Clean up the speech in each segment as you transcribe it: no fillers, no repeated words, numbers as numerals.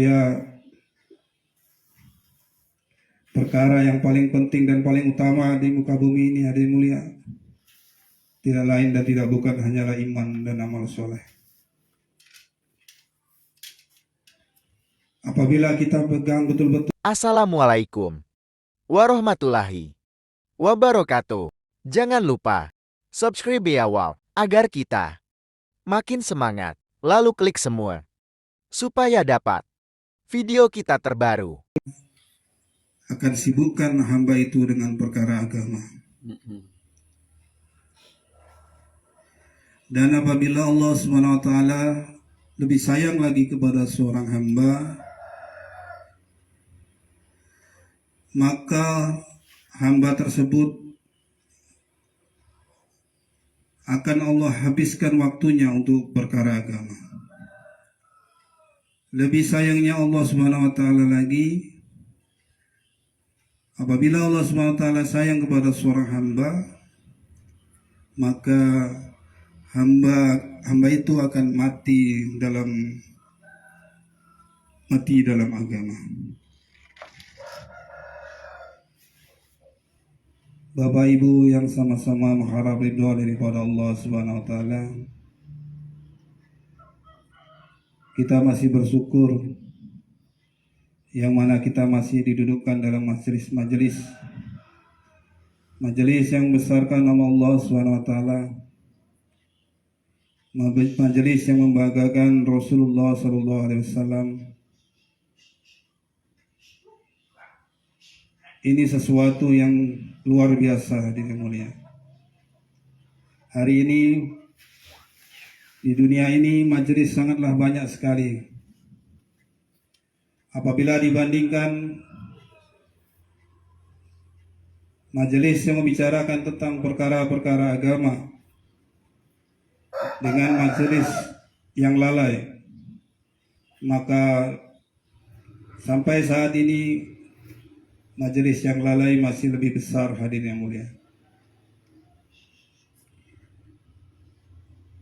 Ya, perkara yang paling penting dan paling utama di muka bumi ini, hadirin mulia, tidak lain dan tidak bukan hanyalah iman dan amal soleh. Apabila kita pegang betul-betul. Assalamualaikum warahmatullahi wabarakatuh. Jangan lupa subscribe ya awal agar kita makin semangat. Lalu klik semua supaya dapat video kita terbaru. Akan sibukkan hamba itu dengan perkara agama. Dan apabila Allah SWT lebih sayang lagi kepada seorang hamba, maka hamba tersebut akan Allah habiskan waktunya untuk perkara agama. Lebih sayangnya Allah SWT lagi, apabila Allah SWT sayang kepada seorang hamba, maka hamba itu akan mati dalam agama. Bapak Ibu yang sama-sama mengharap ridha daripada Allah Subhanahu wa taala, kita masih bersyukur yang mana kita masih didudukkan dalam majelis yang membesarkan nama Allah Subhanahu wa taala, majelis yang membanggakan Rasulullah sallallahu alaihi wasallam. Ini sesuatu yang luar biasa, hadirin mulia. Hari ini di dunia ini majelis sangatlah banyak sekali. Apabila dibandingkan majelis yang membicarakan tentang perkara-perkara agama dengan majelis yang lalai, maka sampai saat ini majelis yang lalai masih lebih besar, hadirin yang mulia.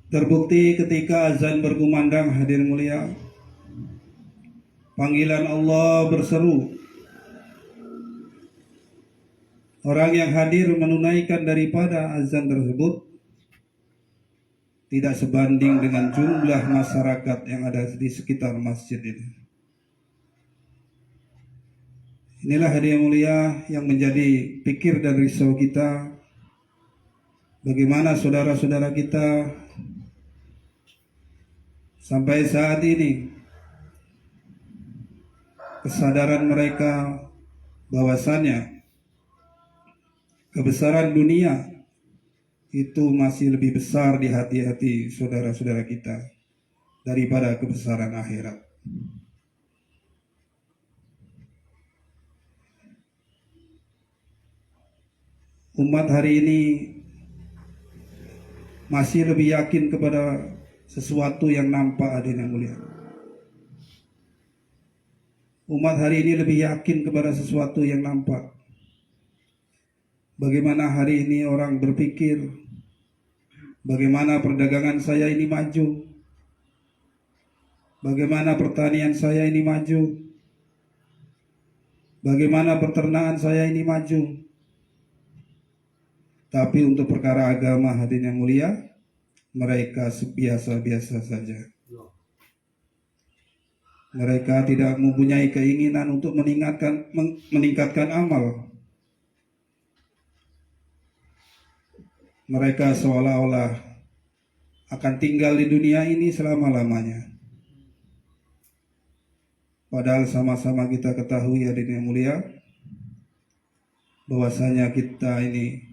Terbukti ketika azan berkumandang, hadirin mulia, panggilan Allah berseru. Orang yang hadir menunaikan daripada azan tersebut tidak sebanding dengan jumlah masyarakat yang ada di sekitar masjid ini. Inilah hadirin mulia yang menjadi pikir dan risau kita. Bagaimana saudara-saudara kita sampai saat ini kesadaran mereka bahwasannya kebesaran dunia itu masih lebih besar di hati-hati saudara-saudara kita daripada kebesaran akhirat. Umat hari ini masih lebih yakin kepada sesuatu yang nampak, hadirin yang mulia. Umat hari ini lebih yakin kepada sesuatu yang nampak. Bagaimana hari ini orang berpikir, bagaimana perdagangan saya ini maju, bagaimana pertanian saya ini maju, bagaimana peternakan saya ini maju. Tapi untuk perkara agama, hadirin yang mulia, mereka biasa-biasa saja. Mereka tidak mempunyai keinginan untuk meningkatkan amal. Mereka seolah-olah akan tinggal di dunia ini selama-lamanya. Padahal sama-sama kita ketahui, hadirin yang mulia, bahwasanya kita ini,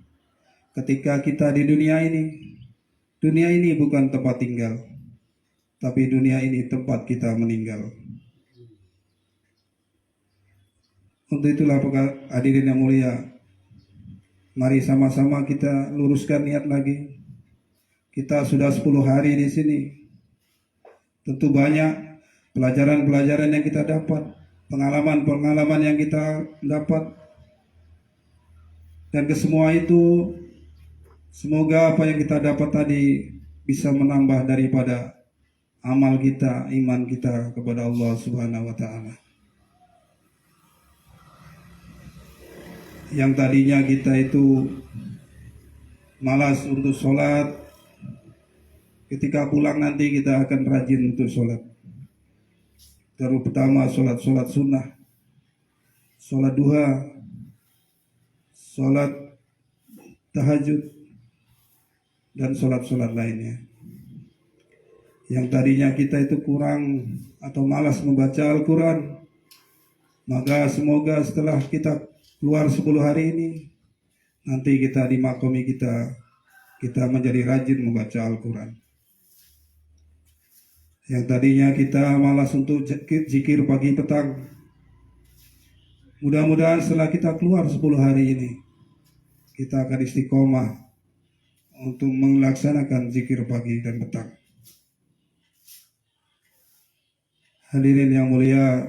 ketika kita di dunia ini bukan tempat tinggal, tapi dunia ini tempat kita meninggal. Untuk itulah hadirin yang mulia, mari sama-sama kita luruskan niat lagi. Kita sudah 10 hari di sini. Tentu banyak pelajaran-pelajaran yang kita dapat, pengalaman-pengalaman yang kita dapat. Dan kesemua itu, semoga apa yang kita dapat tadi bisa menambah daripada amal kita, iman kita kepada Allah Subhanahu wa taala. Yang tadinya kita itu malas untuk sholat, ketika pulang nanti kita akan rajin untuk sholat. Terutama sholat sunnah, sholat duha, sholat tahajud, dan sholat lainnya. Yang tadinya kita itu kurang atau malas membaca Al-Quran, maka semoga setelah kita keluar 10 hari ini, nanti kita di makomi kita menjadi rajin membaca Al-Quran. Yang tadinya kita malas untuk zikir pagi petang, mudah-mudahan setelah kita keluar 10 hari ini, kita akan istiqomah untuk melaksanakan zikir pagi dan petang. Hadirin yang mulia,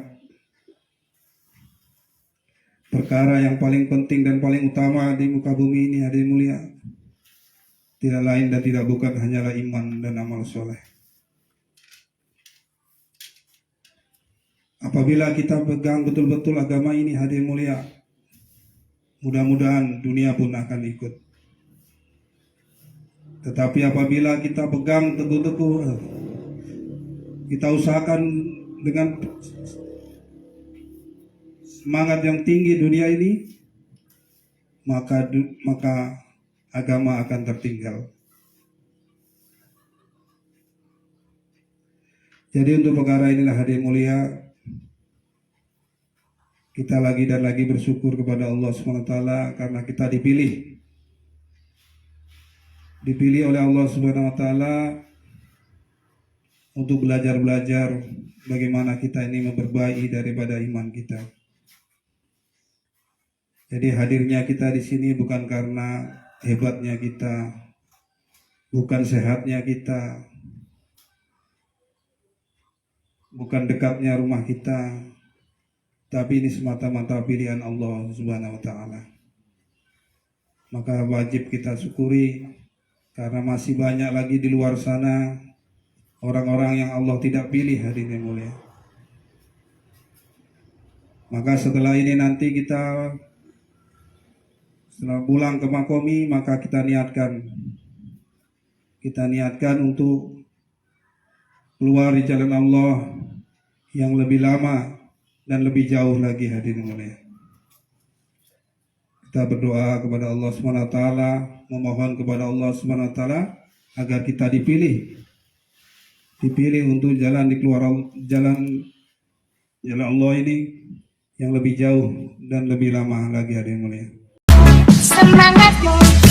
perkara yang paling penting dan paling utama di muka bumi ini, hadirin mulia, tidak lain dan tidak bukan hanyalah iman dan amal soleh. Apabila kita pegang betul-betul agama ini, hadirin mulia, mudah-mudahan dunia pun akan ikut. Tetapi apabila kita pegang teguh-teguh, kita usahakan dengan semangat yang tinggi dunia ini, maka agama akan tertinggal. Jadi untuk perkara inilah hadirin mulia, kita lagi dan lagi bersyukur kepada Allah SWT karena kita dipilih oleh Allah SWT untuk belajar bagaimana kita ini memperbaiki daripada iman kita. Jadi hadirnya kita di sini bukan karena hebatnya kita, bukan sehatnya kita, bukan dekatnya rumah kita, tapi ini semata-mata pilihan Allah Subhanahu wa taala. Maka wajib kita syukuri karena masih banyak lagi di luar sana orang-orang yang Allah tidak pilih, hadirin yang mulia. Maka setelah ini nanti setelah pulang ke makomi, maka kita niatkan untuk keluar di jalan Allah yang lebih lama dan lebih jauh lagi, hadirin mulia. Kita berdoa kepada Allah SWT, memohon kepada Allah SWT agar kita dipilih untuk jalan Allah ini yang lebih jauh dan lebih lama lagi, hadirin mulia. Semangatmu